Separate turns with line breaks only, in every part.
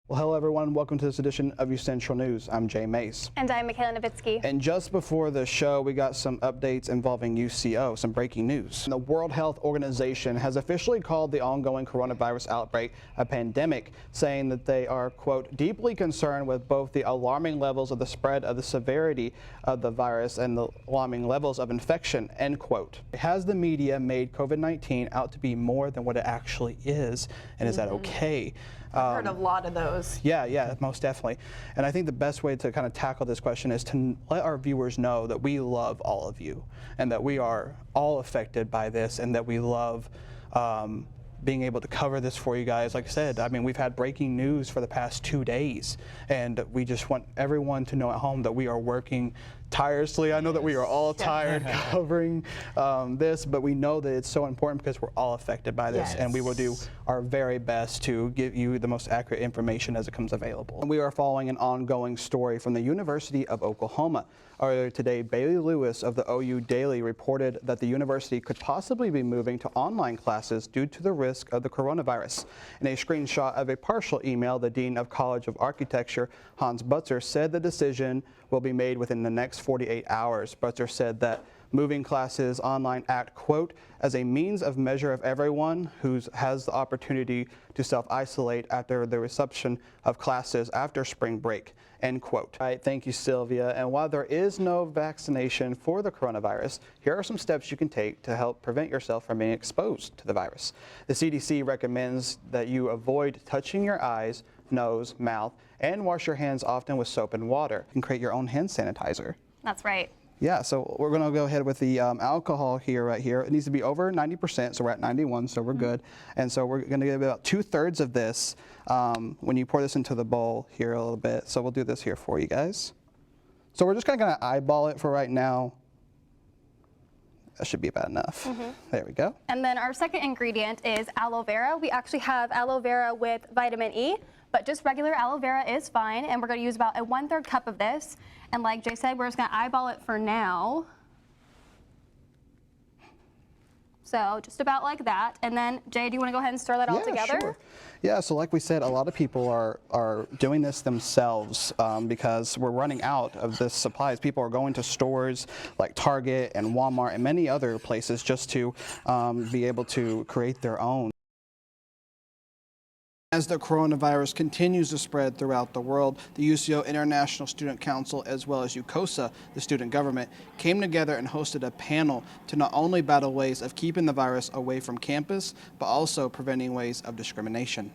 Well, hello everyone. Welcome to this edition of Central News. I'm Jay Mace.
And I'm Michaela Novitsky.
And just before the show, we got some updates involving UCO, some breaking news. The World Health Organization has officially called the ongoing coronavirus outbreak a pandemic, saying that they are, quote, deeply concerned with both the alarming levels of the spread of the severity of the virus and the alarming levels of infection, end quote. Has the media made COVID-19 out to be more than what it actually is? And is that okay?
I've heard a lot of those.
Yeah, most definitely. And I think the best way to kind of tackle this question is to let our viewers know that we love all of you and that we are all affected by this and that we love being able to cover this for you guys. Like I said, I mean, we've had breaking news for the past 2 days, and we just want everyone to know at home that we are working tirelessly. I know that we are all tired covering this, but we know that it's so important because we're all affected by this, and we will do our very best to give you the most accurate information as it comes available. And we are following an ongoing story from the University of Oklahoma. Earlier today, Bailey Lewis of the OU Daily reported that the university could possibly be moving to online classes due to the risk of the coronavirus. In a screenshot of a partial email, the Dean of College of Architecture, Hans Butzer, said the decision will be made within the next 48 hours. Butzer said that moving classes online act, quote, as a means of measure of everyone who has the opportunity to self-isolate after the resumption of classes after spring break, end quote. All right, thank you, Sylvia. And while there is no vaccination for the coronavirus, here are some steps you can take to help prevent yourself from being exposed to the virus. The CDC recommends that you avoid touching your eyes, nose, mouth, and wash your hands often with soap and water. You can create your own hand sanitizer.
That's right.
Yeah, so we're going to go ahead with the alcohol here, right here. It needs to be over 90%, so we're at 91, so we're good. And so we're going to give about 2/3 of this when you pour this into the bowl here a little bit. So we'll do this here for you guys. So we're just going to eyeball it for right now. That should be about enough. There we go.
And then our second ingredient is aloe vera. We actually have aloe vera with vitamin E, but just regular aloe vera is fine. And we're going to use about a 1/3 cup of this. And like Jay said, we're just going to eyeball it for now. So just about like that. And then, Jay, do you want to go ahead and stir that all together?
Sure. Yeah, so like we said, a lot of people are doing this themselves because we're running out of this supplies. People are going to stores like Target and Walmart and many other places just to be able to create their own. As the coronavirus continues to spread throughout the world, the UCO International Student Council, as well as UCOSA, the student government, came together and hosted a panel to not only battle ways of keeping the virus away from campus, but also preventing ways of discrimination.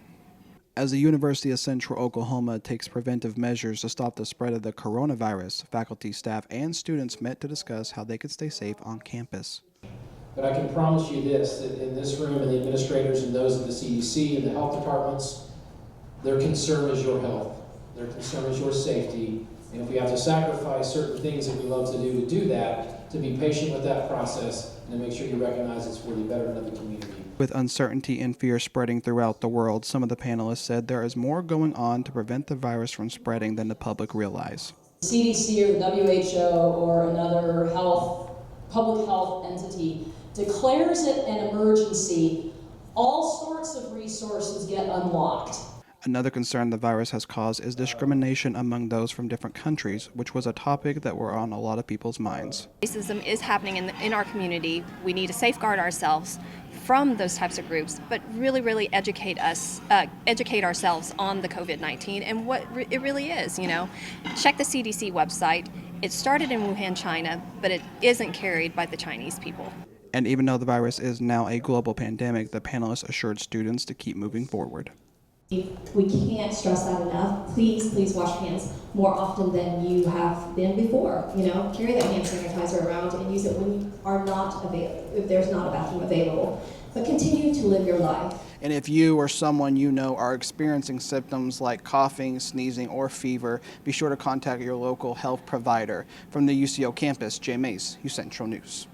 As the University of Central Oklahoma takes preventive measures to stop the spread of the coronavirus, faculty, staff, and students met to discuss how they could stay safe on campus.
But I can promise you this, that in this room and the administrators and those of the CDC and the health departments, their concern is your health. Their concern is your safety. And if we have to sacrifice certain things that we love to do that, to be patient with that process and to make sure you recognize it's for the betterment of the community.
With uncertainty and fear spreading throughout the world, some of the panelists said there is more going on to prevent the virus from spreading than the public realize.
CDC or the WHO or another public health entity declares it an emergency, all sorts of resources get unlocked.
Another concern the virus has caused is discrimination among those from different countries, which was a topic that were on a lot of people's minds.
Racism is happening in our community. We need to safeguard ourselves from those types of groups, but really educate ourselves on the COVID-19 and what it really is. You know, check the CDC website. It started in Wuhan, China, but it isn't carried by the Chinese people.
And even though the virus is now a global pandemic, the panelists assured students to keep moving forward.
We can't stress that enough. Please wash hands more often than you have been before. You know, carry that hand sanitizer around and use it when you are not available, if there's not a bathroom available. But continue to live your life.
And if you or someone you know are experiencing symptoms like coughing, sneezing, or fever, be sure to contact your local health provider. From the UCO campus, Jay Mace, Central News.